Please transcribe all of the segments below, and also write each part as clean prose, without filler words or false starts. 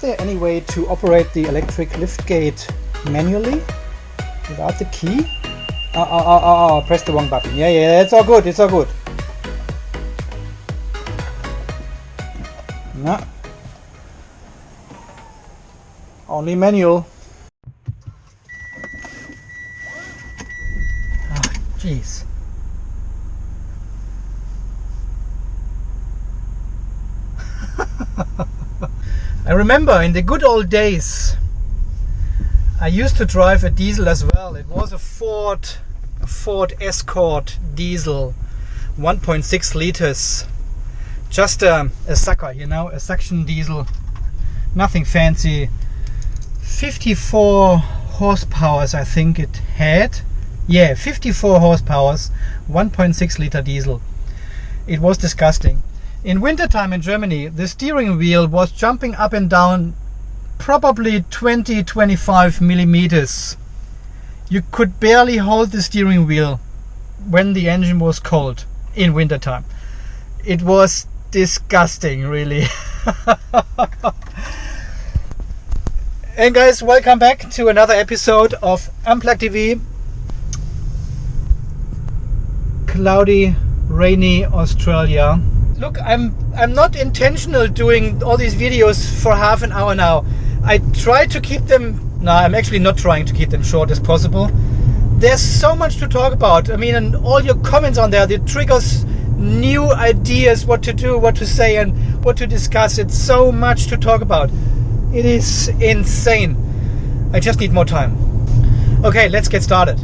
there any way to operate the electric liftgate manually without the key? Oh, press the wrong button. Yeah, it's all good, it's all good. No. Only manual. Ah, jeez. I remember in the good old days I used to drive a diesel as well. It was a Ford Escort diesel, 1.6 liters. Just a sucker, you know, a suction diesel. Nothing fancy. 54 horsepower I think it had. Yeah, 54 horsepower, 1.6 liter diesel. It was disgusting. In wintertime in Germany, the steering wheel was jumping up and down probably 20-25 millimeters. You could barely hold the steering wheel when the engine was cold in wintertime. It was disgusting, really. And guys, welcome back to another episode of Unplugged TV. Cloudy, rainy Australia. Look, I'm not intentional doing all these videos for half an hour now. I try to keep them. No, I'm actually not trying to keep them short as possible. There's so much to talk about. I mean, and all your comments on there, it triggers new ideas, what to do, what to say, and what to discuss. It's so much to talk about. It is insane. I just need more time. Okay, let's get started.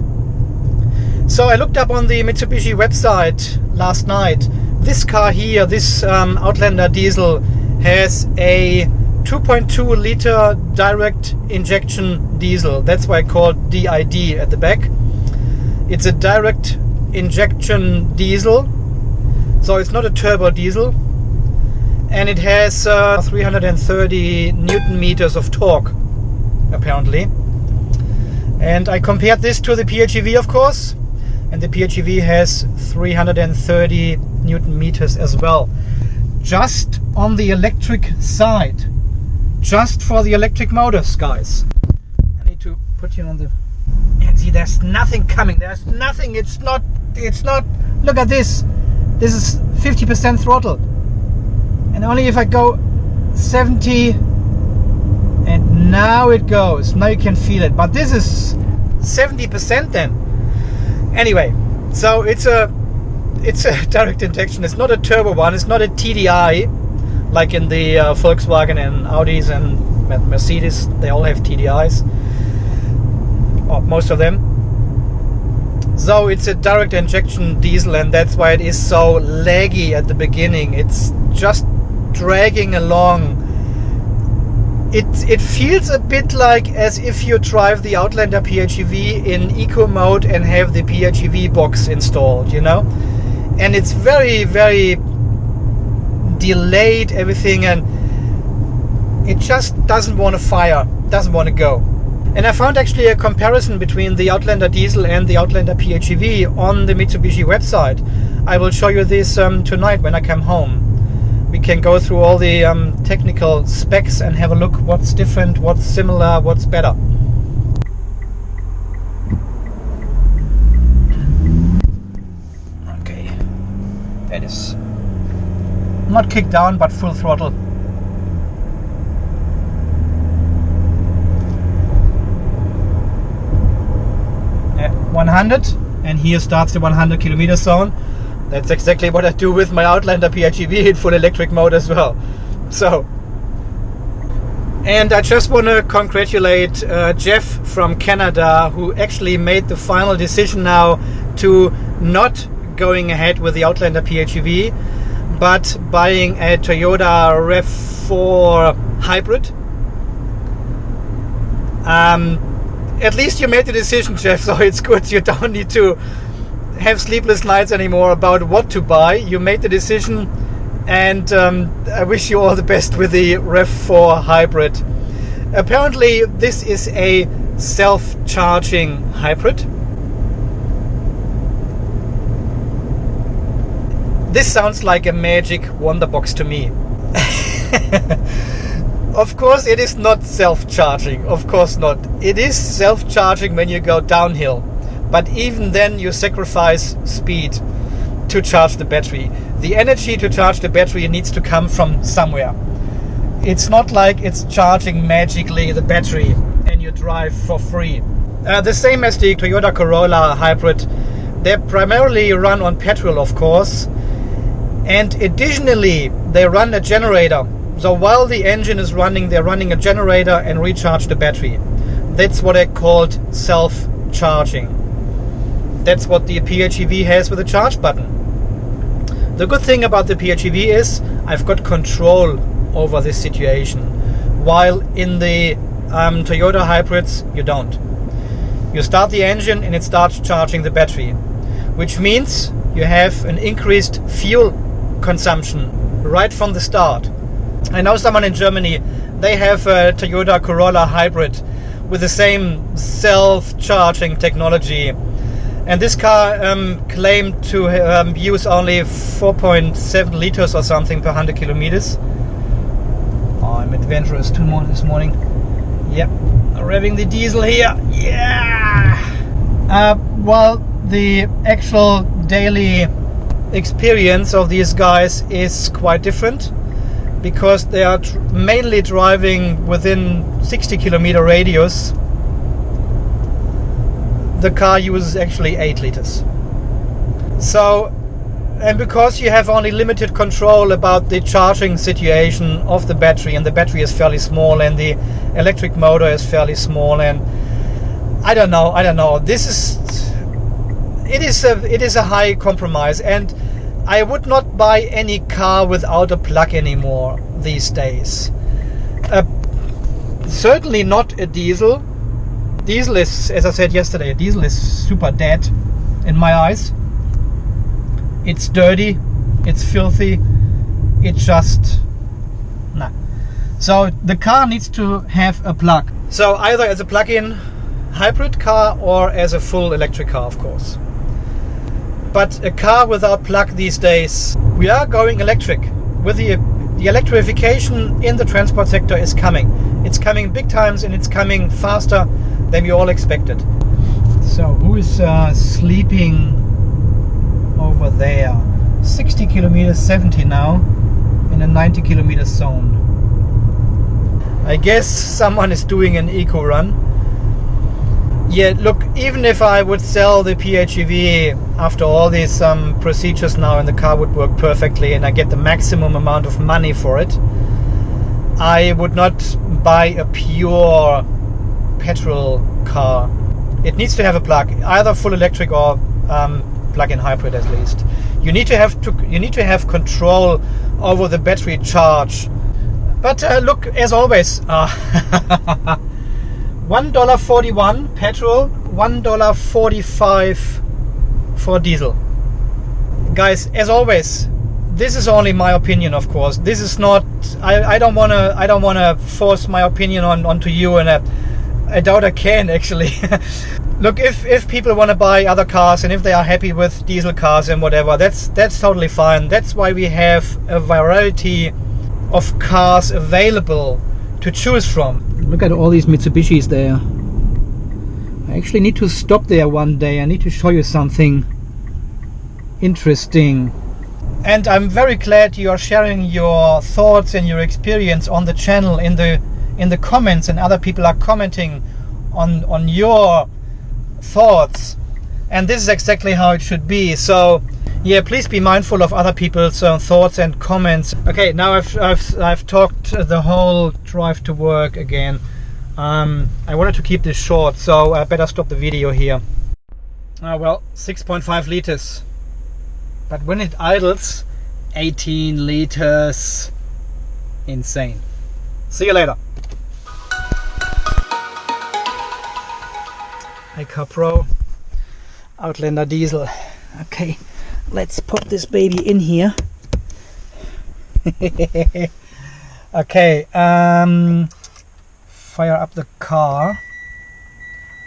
So I looked up on the Mitsubishi website last night. This car here, this Outlander diesel, has a 2.2 liter direct injection diesel. That's why I called DID at the back. It's a direct injection diesel, so it's not a turbo diesel, and it has 330 Newton meters of torque, apparently. And I compared this to the PHEV, of course, and the PHEV has 330 Newton meters as well. Just on the electric side, just for the electric motors, guys. I need to put you on the... And see, there's nothing coming. There's nothing. It's not. Look at this. This is 50% throttle. And only if I go 70, and now it goes. Now you can feel it. But this is 70% then. Anyway, so it's a direct injection. It's not a turbo one. It's not a TDI like in the Volkswagen and Audis and Mercedes. They all have TDIs, or most of them. So it's a direct injection diesel, and that's why it is so laggy at the beginning. It's just dragging along. It feels a bit like as if you drive the Outlander PHEV in eco mode and have the PHEV box installed, you know? And it's very, very delayed, everything, and it just doesn't want to fire, doesn't want to go. And I found actually a comparison between the Outlander diesel and the Outlander PHEV on the Mitsubishi website. I will show you this tonight when I come home. We can go through all the technical specs and have a look what's different, what's similar, what's better. Okay, that is not kicked down but full throttle. Yeah, 100, and here starts the 100 kilometer zone. That's exactly what I do with my Outlander PHEV in full electric mode as well. So, and I just want to congratulate Jeff from Canada, who actually made the final decision now to not going ahead with the Outlander PHEV, but buying a Toyota RAV4 hybrid. At least you made the decision, Jeff, so it's good. You don't need to have sleepless nights anymore about what to buy. You made the decision, and I wish you all the best with the RAV4 hybrid. Apparently this is a self-charging hybrid. This sounds like a magic wonder box to me. Of course it is not self-charging, of course not. It is self-charging when you go downhill, but even then you sacrifice speed to charge the battery. The energy to charge the battery needs to come from somewhere. It's not like it's charging magically the battery and you drive for free. The same as the Toyota Corolla hybrid. They primarily run on petrol, of course, and additionally they run a generator. So while the engine is running, they're running a generator and recharge the battery. That's what I called self-charging. That's what the PHEV has with a charge button. The good thing about the PHEV is I've got control over this situation, while in the Toyota hybrids you don't. You start the engine and it starts charging the battery, which means you have an increased fuel consumption right from the start. I know someone in Germany, they have a Toyota Corolla hybrid with the same self-charging technology, and this car claimed to use only 4.7 liters or something per 100 kilometers. Oh, I'm adventurous too much this morning. Yep, revving the diesel here. Yeah! Well, the actual daily experience of these guys is quite different, because they are mainly driving within 60 kilometer radius. The car uses actually 8 liters. So, and because you have only limited control about the charging situation of the battery, and the battery is fairly small and the electric motor is fairly small, and I don't know, it is a high compromise, and I would not buy any car without a plug anymore these days. Certainly not a diesel. Diesel is, as I said yesterday, diesel is super dead in my eyes. It's dirty, it's filthy, it's just nah. So the car needs to have a plug. So either as a plug-in hybrid car or as a full electric car, of course. But a car without plug these days, we are going electric. With the electrification in the transport sector is coming. It's coming big times, and it's coming faster than we all expected. So who is sleeping over there? 60 kilometers, 70 now, in a 90 kilometer zone. I guess someone is doing an eco run. Yeah, look, even if I would sell the PHEV after all these procedures now, and the car would work perfectly and I get the maximum amount of money for it, I would not buy a pure petrol car. It needs to have a plug, either full electric or plug-in hybrid at least. You need to have control over the battery charge. But look, as always, $1.41 petrol, $1.45 for diesel. Guys, as always, this is only my opinion, of course. This is not. I don't wanna force my opinion onto you, and I doubt I can actually. Look, if people want to buy other cars and if they are happy with diesel cars and whatever, that's totally fine. That's why we have a variety of cars available to choose from. Look at all these Mitsubishis there. I actually need to stop there one day. I need to show you something interesting. And I'm very glad you are sharing your thoughts and your experience on the channel in the comments, and other people are commenting on your thoughts. And this is exactly how it should be. So yeah, please be mindful of other people's thoughts and comments. Okay, now I've talked the whole drive to work again. I wanted to keep this short, so I better stop the video here. Well, 6.5 liters. But when it idles, 18 liters. Insane. See you later. Car Pro Outlander diesel. Okay, let's pop this baby in here. Okay, fire up the car.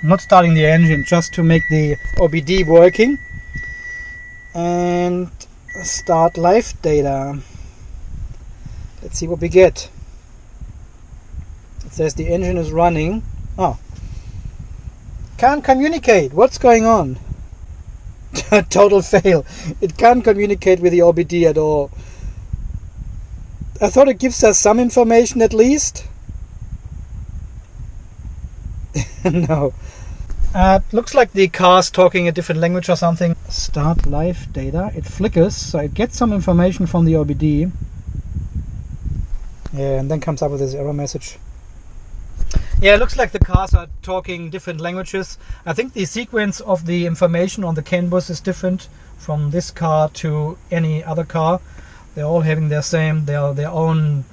Not starting the engine, just to make the OBD working. And start live data. Let's see what we get. It says the engine is running. Oh. Can't communicate. What's going on? Total fail. It can't communicate with the OBD at all. I thought it gives us some information at least. No. Looks like the car's talking a different language or something. Start live data. It flickers, so it gets some information from the OBD. Yeah, and then comes up with this error message. Yeah, it looks like the cars are talking different languages. I think the sequence of the information on the CAN bus is different from this car to any other car. They're all having their own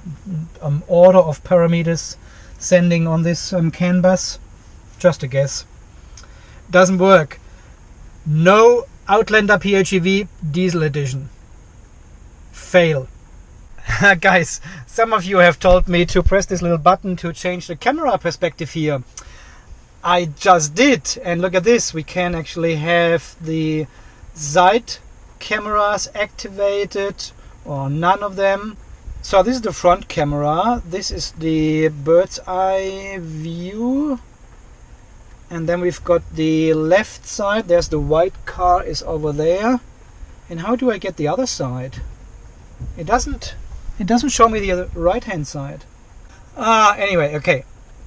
order of parameters sending on this CAN bus. Just a guess. Doesn't work. No Outlander PHEV Diesel Edition. Fail. Guys, some of you have told me to press this little button to change the camera perspective here. I just did, and look at this. We can actually have the side cameras activated, or none of them. So this is the front camera. This is the bird's eye view. And then we've got the left side. There's the white car is over there. And how do I get the other side? It doesn't show me the right hand side. Anyway, okay.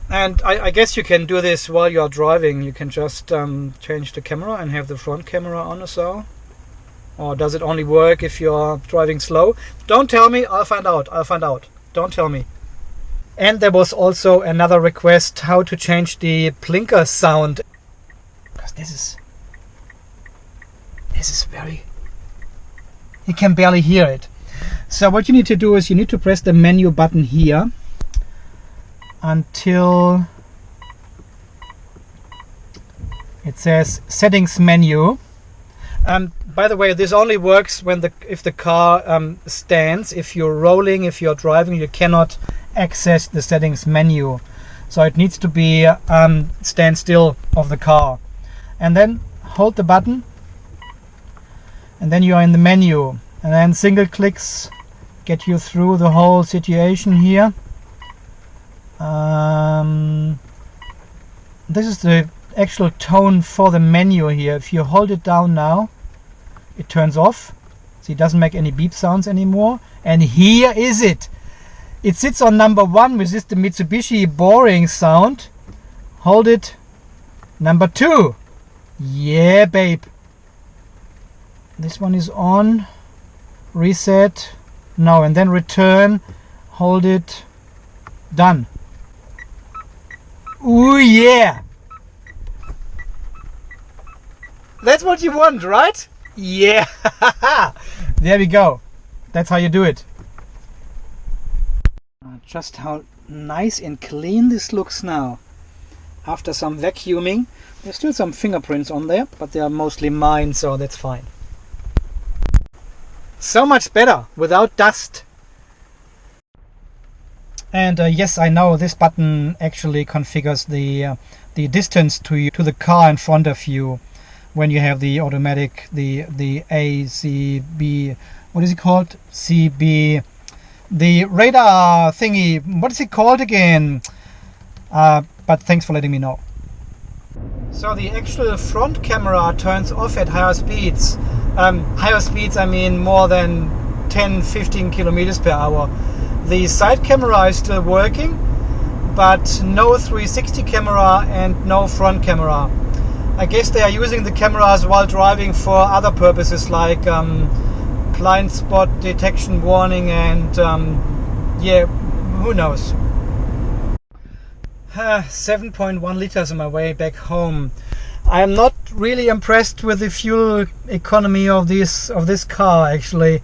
And I guess you can do this while you're driving. You can just change the camera and have the front camera on or so. Or does it only work if you're driving slow? Don't tell me, I'll find out. Don't tell me. And there was also another request how to change the blinker sound. Because this is very... You can barely hear it. So what you need to do is you need to press the menu button here until it says settings menu. By the way, this only works when if the car stands. If you're rolling, if you're driving, you cannot access the settings menu. So it needs to be stand still of the car. And then hold the button. And then you are in the menu. And then single clicks get you through the whole situation here. This is the actual tone for the menu here. If you hold it down now, it turns off. So it doesn't make any beep sounds anymore. And here is it. It sits on number 1, which is the Mitsubishi boring sound. Hold it. Number 2. Yeah, babe. This one is on. Reset. No, and then return. Hold it. Done. Ooh, yeah. That's what you want, right? Yeah. There we go. That's how you do it. Just how nice and clean this looks now. After some vacuuming. There's still some fingerprints on there, but they are mostly mine, so that's fine. So much better without dust. And yes, I know this button actually configures the distance to the car in front of you when you have the automatic, the ACB, what is it called? CB, the radar thingy. What is it called again? But thanks for letting me know. So the actual front camera turns off at higher speeds. Higher speeds, I mean more than 10-15 kilometers per hour. The side camera is still working, but no 360 camera and no front camera. I guess they are using the cameras while driving for other purposes, like blind spot detection warning and yeah, who knows. 7.1 liters on my way back home. I am not really impressed with the fuel economy of this car actually.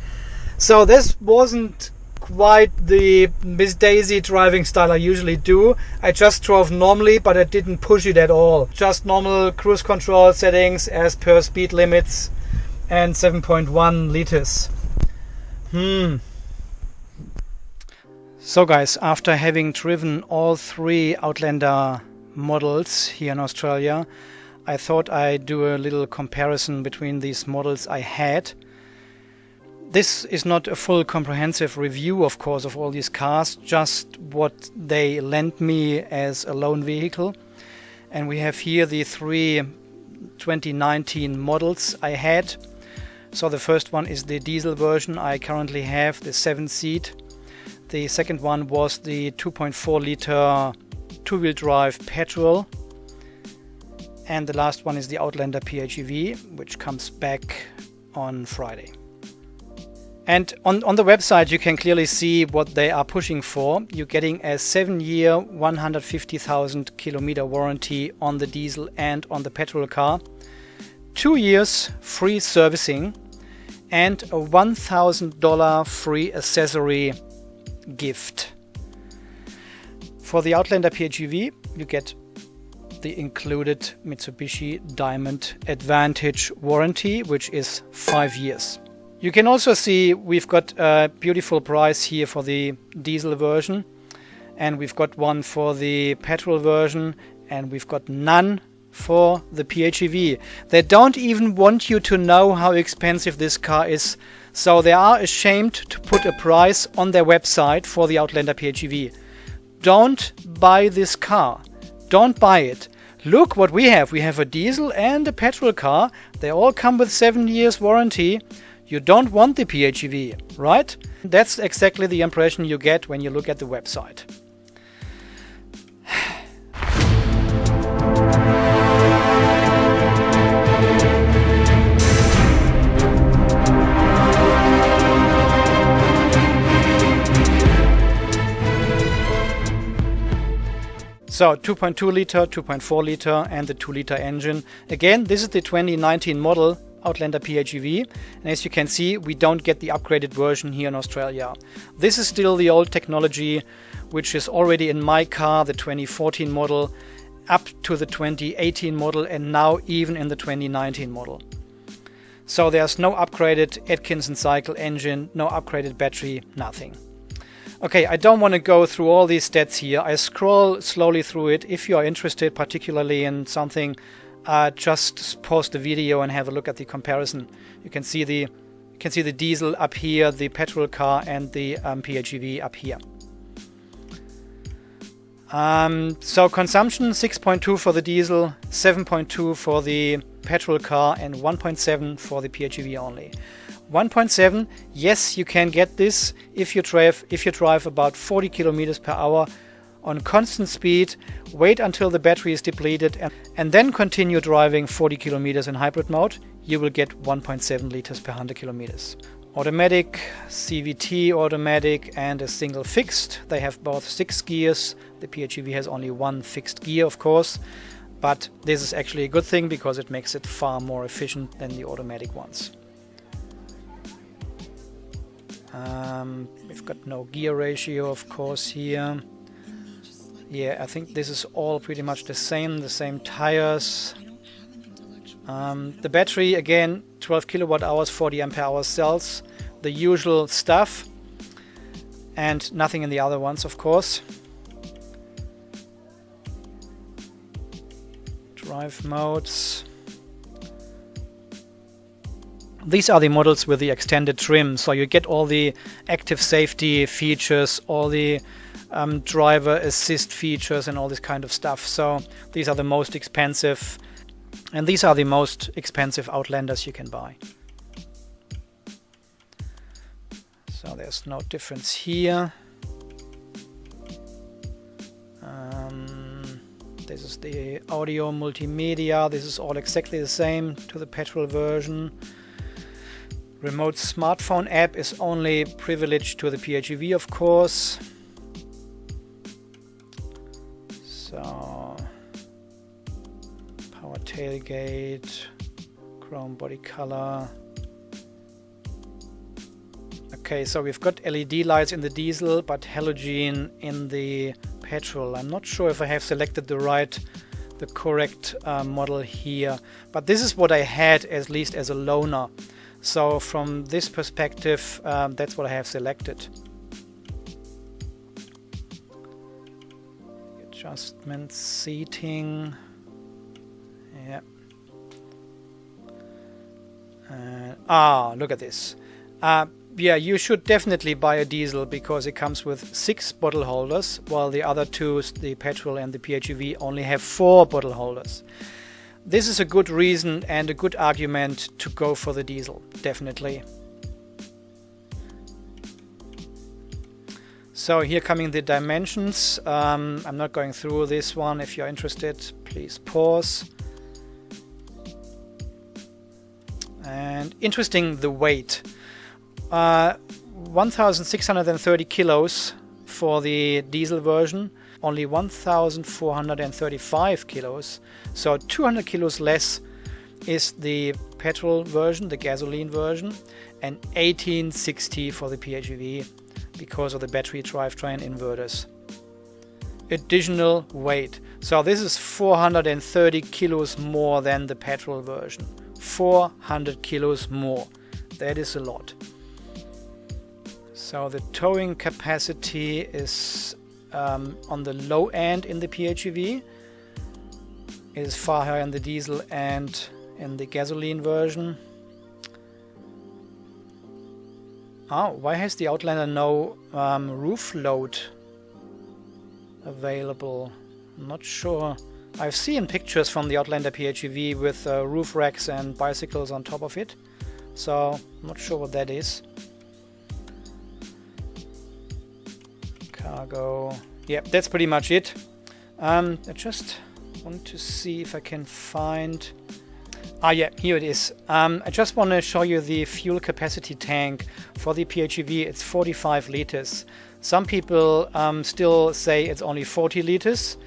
So this wasn't quite the Miss Daisy driving style I usually do. I just drove normally, but I didn't push it at all. Just normal cruise control settings as per speed limits and 7.1 liters. So guys, after having driven all 3 Outlander models here in Australia, I thought I'd do a little comparison between these models I had. This is not a full comprehensive review, of course, of all these cars, just what they lent me as a loan vehicle. And we have here the 3 2019 models I had. So the first one is the diesel version. I currently have the 7-seat. The second one was the 2.4 liter two-wheel drive petrol. And the last one is the Outlander PHEV, which comes back on Friday. And on the website you can clearly see what they are pushing for. You're getting a 7-year 150,000 kilometer warranty on the diesel and on the petrol car, 2 years free servicing, and a $1,000 free accessory gift. For the Outlander PHEV you get the included Mitsubishi Diamond Advantage warranty, which is 5 years. You can also see we've got a beautiful price here for the diesel version, and we've got one for the petrol version, and we've got none for the PHEV. They don't even want you to know how expensive this car is, so they are ashamed to put a price on their website for the Outlander PHEV. Don't buy this car. Don't buy it. Look what we have. We have a diesel and a petrol car. They all come with 7 years warranty. You don't want the PHEV, right? That's exactly the impression you get when you look at the website. So 2.2 liter, 2.4 liter and the 2 liter engine. Again, this is the 2019 model Outlander PHEV, and as you can see, we don't get the upgraded version here in Australia. This is still the old technology, which is already in my car, the 2014 model, up to the 2018 model, and now even in the 2019 model. So there's no upgraded Atkinson cycle engine, no upgraded battery, nothing. Okay, I don't want to go through all these stats here. I scroll slowly through it. If you are interested particularly in something, just pause the video and have a look at the comparison. You can see the diesel up here, the petrol car, and the PHEV up here. So consumption 6.2 for the diesel, 7.2 for the petrol car, and 1.7 for the PHEV only. 1.7, yes, you can get this if you drive about 40 kilometers per hour on constant speed, wait until the battery is depleted, and then continue driving 40 kilometers in hybrid mode. You will get 1.7 liters per 100 kilometers. Automatic, CVT automatic, and a single fixed. They have both 6 gears. The PHEV has only 1 fixed gear, of course, but this is actually a good thing because it makes it far more efficient than the automatic ones. We've got no gear ratio, of course, here. Yeah, I think this is all pretty much the same tires. The battery, again, 12 kilowatt hours, 40 ampere hour cells, the usual stuff, and nothing in the other ones, of course. Drive modes. These are the models with the extended trim, so you get all the active safety features, all the driver assist features and all this kind of stuff. So these are the most expensive, and these are the most expensive Outlanders you can buy. So there's no difference here. This is the audio multimedia. This is all exactly the same to the petrol version. Remote smartphone app is only privileged to the PHEV, of course. So, power tailgate, chrome body color. Okay, so we've got LED lights in the diesel, but halogen in the petrol. I'm not sure if I have selected the correct model here, but this is what I had, at least as a loaner. So from this perspective, that's what I have selected. Adjustment, seating, yeah. Look at this. yeah, you should definitely buy a diesel because it comes with 6 bottle holders, while the other two, the petrol and the PHEV, only have 4 bottle holders. This is a good reason and a good argument to go for the diesel, definitely. So here coming the dimensions. I'm not going through this one. If you're interested, please pause. And interesting, the weight. 1,630 kilos for the diesel version, only 1,435 kilos, so 200 kilos less is the petrol version, the gasoline version, and 1860 for the PHEV because of the battery drivetrain inverters. Additional weight, so this is 430 kilos more than the petrol version. 400 kilos more, that is a lot. So the towing capacity is on the low end in the PHEV. It is far higher in the diesel and in the gasoline version. Oh, why has the Outlander no roof load available? I'm not sure. I've seen pictures from the Outlander PHEV with roof racks and bicycles on top of it, so I'm not sure what that is. Cargo. Yeah, that's pretty much it. I just want to see if I can find... Ah, yeah, here it is. I just want to show you the fuel capacity tank for the PHEV. It's 45 liters. Some people still say it's only 40 liters,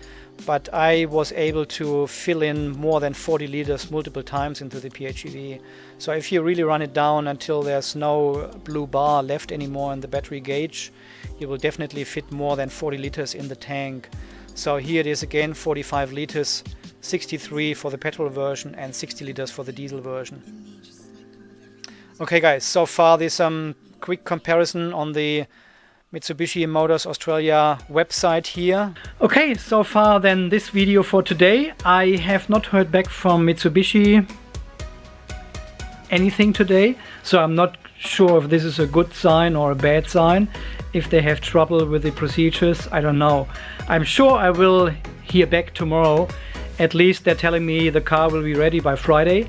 but I was able to fill in more than 40 liters multiple times into the PHEV. So if you really run it down until there's no blue bar left anymore in the battery gauge, you will definitely fit more than 40 liters in the tank. So here it is again, 45 liters, 63 for the petrol version and 60 liters for the diesel version. Okay guys, so far this quick comparison on the Mitsubishi Motors Australia website here. Okay, so far then this video for today. I have not heard back from Mitsubishi anything today, so I'm not sure if this is a good sign or a bad sign. If they have trouble with the procedures, I don't know. I'm sure I will hear back tomorrow. At least they're telling me the car will be ready by Friday,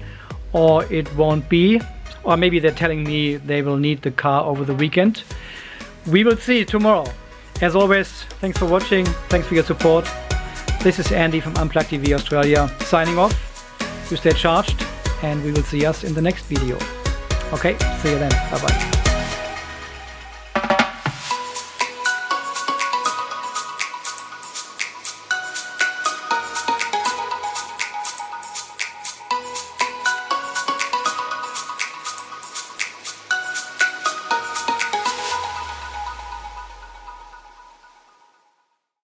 or it won't be, or maybe they're telling me they will need the car over the weekend. We will see tomorrow. As always, thanks for watching, thanks for your support. This is Andy from Unplugged TV Australia signing off. You stay charged and we will see us in the next video. Okay, see you then. Bye bye.